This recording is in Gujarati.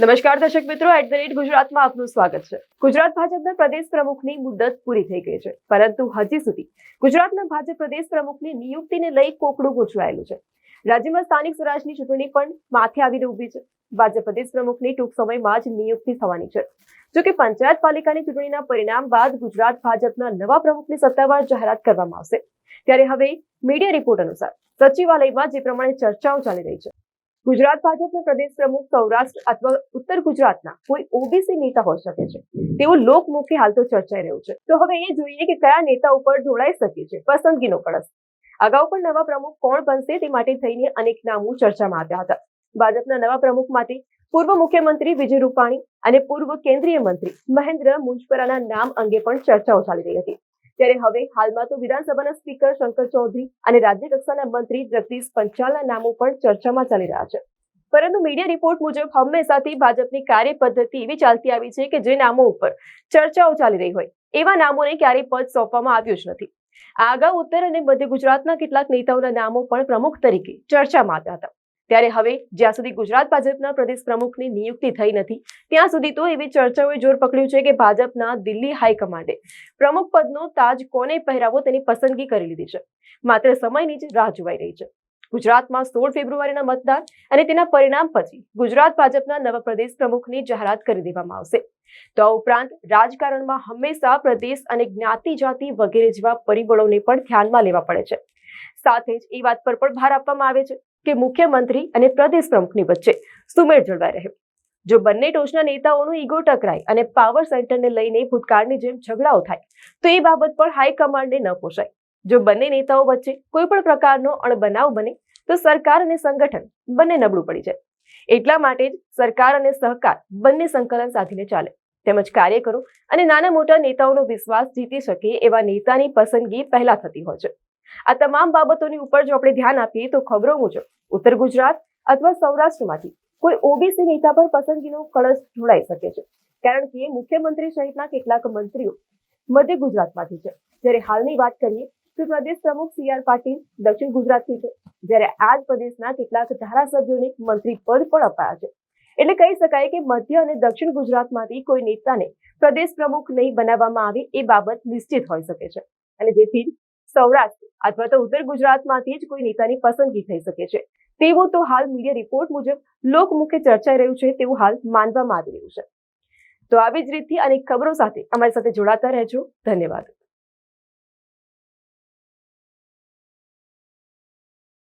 નમસ્કાર દર્શક મિત્રો, @ગુજરાતમાં આપનું સ્વાગત છે। ગુજરાત ભાજપના પ્રદેશ પ્રમુખની મુદ્દત પૂરી થઈ ગઈ છે, પરંતુ હજી સુધી ગુજરાતના ભાજપ પ્રદેશ પ્રમુખની નિયુક્તિને લઈ કોકડું ગૂંચવાયેલું છે। રાજ્યમાં સ્થાનિક સ્વરાજની ચૂંટણી પણ માથે આવીને ઊભી છે। ભાજપ પ્રદેશ પ્રમુખની ટૂંક સમયમાં જ નિયુક્તિ થવાની છે। જોકે પંચાયત પાલિકાની ચૂંટણીના પરિણામ બાદ ગુજરાત ભાજપના નવા પ્રમુખની સત્તાવાર જાહેરાત કરવામાં આવશે। ત્યારે હવે મીડિયા રિપોર્ટ અનુસાર સચિવાલયમાં જે પ્રમાણે ચર્ચાઓ ચાલી રહી છે, ગુજરાત ભાજપના પ્રદેશ પ્રમુખ સૌરાષ્ટ્ર અથવા ઉત્તર ગુજરાતના કોઈ ઓબીસી નેતા હોઈ શકે છે તેવું લોકમુખે હાલ તો ચર્ચાઈ રહ્યું છે। તો હવે એ જોઈએ કે કયા નેતા ઉપર ઢોળાઈ શકે છે પસંદગીનો કળશ। અગાઉ પણ નવા પ્રમુખ કોણ બનશે તે માટે થઈને અનેક નામો ચર્ચામાં આવ્યા હતા। ભાજપના નવા પ્રમુખ માટે પૂર્વ મુખ્યમંત્રી વિજય રૂપાણી અને પૂર્વ કેન્દ્રીય મંત્રી મહેન્દ્ર મુંજપરાના નામ અંગે પણ ચર્ચાઓ ચાલી રહી હતી। ત્યારે હવે હાલમાં તો વિધાનસભાના સ્પીકર શંકર ચૌધરી અને રાજ્ય કક્ષાના મંત્રી જગદીશ પંચાલના નામો પણ ચર્ચામાં ચાલી રહ્યા છે। પરંતુ મીડિયા રિપોર્ટ મુજબ હંમેશાથી ભાજપની કાર્ય પદ્ધતિ એવી ચાલતી આવી છે કે જે નામો ઉપર ચર્ચાઓ ચાલી રહી હોય એવા નામોને ક્યારેય પદ સોંપવામાં આવ્યું જ નથી। આ અગાઉ ઉત્તર અને મધ્ય ગુજરાતના કેટલાક નેતાઓના નામો પણ પ્રમુખ તરીકે ચર્ચામાં આવ્યા હતા। ત્યારે હવે જ્યાં સુધી ગુજરાત ભાજપના પ્રદેશ પ્રમુખની નિયુક્તિ થઈ નથી ત્યાં સુધી તો એવી ચર્ચાઓએ જોર પકડ્યું છે કે ભાજપના દિલ્હી હાઈકમાન્ડે પ્રમુખ પદનો તાજ કોને પહેરાવો તેની પસંદગી કરી લીધી છે। માત્ર સમયની જ રાહ જોવાઈ રહી છે। ગુજરાતમાં 16 ફેબ્રુઆરીના મતદાન અને તેના પરિણામ પછી ગુજરાત ભાજપના નવા પ્રદેશ પ્રમુખની જાહેરાત કરી દેવામાં આવશે। તો આ ઉપરાંત રાજકારણમાં હંમેશા પ્રદેશ અને જ્ઞાતિ જાતિ વગેરે જેવા પરિબળોને પણ ધ્યાનમાં લેવા પડે છે। સાથે જ એ વાત પર પણ ભાર આપવામાં આવે છે કે મુખ્યમંત્રી અને પ્રદેશ પ્રમુખની વચ્ચે સુમેળ જળવાઈ રહે। જો બંને ટોચના નેતાઓનું ઈગો ટકરાય અને પાવર સેન્ટરને લઈને ભૂતકાળની જેમ ઝઘડાઓ થાય તો એ બાબત પણ હાઈકમાન્ડને ન પોસાય। જો બંને નેતાઓ વચ્ચે કોઈ પણ પ્રકારનો અણબનાવ બને તો સરકાર અને સંગઠન બંને નબળું પડી જાય। એટલા માટે જ સરકાર અને સહકાર બંને સંકલન સાધીને ચાલે, તેમજ કાર્યકરો અને નાના મોટા નેતાઓનો વિશ્વાસ જીતી શકે એવા નેતાની પસંદગી પહેલા થતી હોય છે। આ તમામ બાબતોની ઉપર જો આપણે ધ્યાન આપીએ તો ખબરો મુજબ ઉત્તર ગુજરાત અથવા સૌરાષ્ટ્રમાંથી કોઈ ઓબીસી નેતા પર પસંદગીનો કળશ ઢોળાઈ શકે છે, કારણ કે મુખ્યમંત્રી સહિતના કેટલાક મંત્રીઓ મધ્ય ગુજરાતમાંથી છે। જ્યારે હાલની વાત કરીએ તો પ્રદેશ પ્રમુખ CR પાટીલ દક્ષિણ ગુજરાતથી છે, જ્યારે આ જ પ્રદેશના કેટલાક ધારાસભ્યોને મંત્રી પદ પણ અપાયા છે। એટલે કહી શકાય કે મધ્ય અને દક્ષિણ ગુજરાતમાંથી કોઈ નેતાને પ્રદેશ પ્રમુખ નહીં બનાવવામાં આવે એ બાબત નિશ્ચિત હોઈ શકે છે, અને જેથી સૌરાષ્ટ્ર અથવા તો ઉત્તર ગુજરાતમાંથી જ કોઈ નેતાની પસંદગી થઈ શકે છે તેવું તો હાલ મીડિયા રિપોર્ટ મુજબ લોકમુખે ચર્ચાઈ રહ્યું છે તેવું હાલ માનવામાં આવી રહ્યું છે। તો આવી જ રીતથી અનેક ખબરો સાથે અમારી સાથે જોડાતા રહેજો। ધન્યવાદ।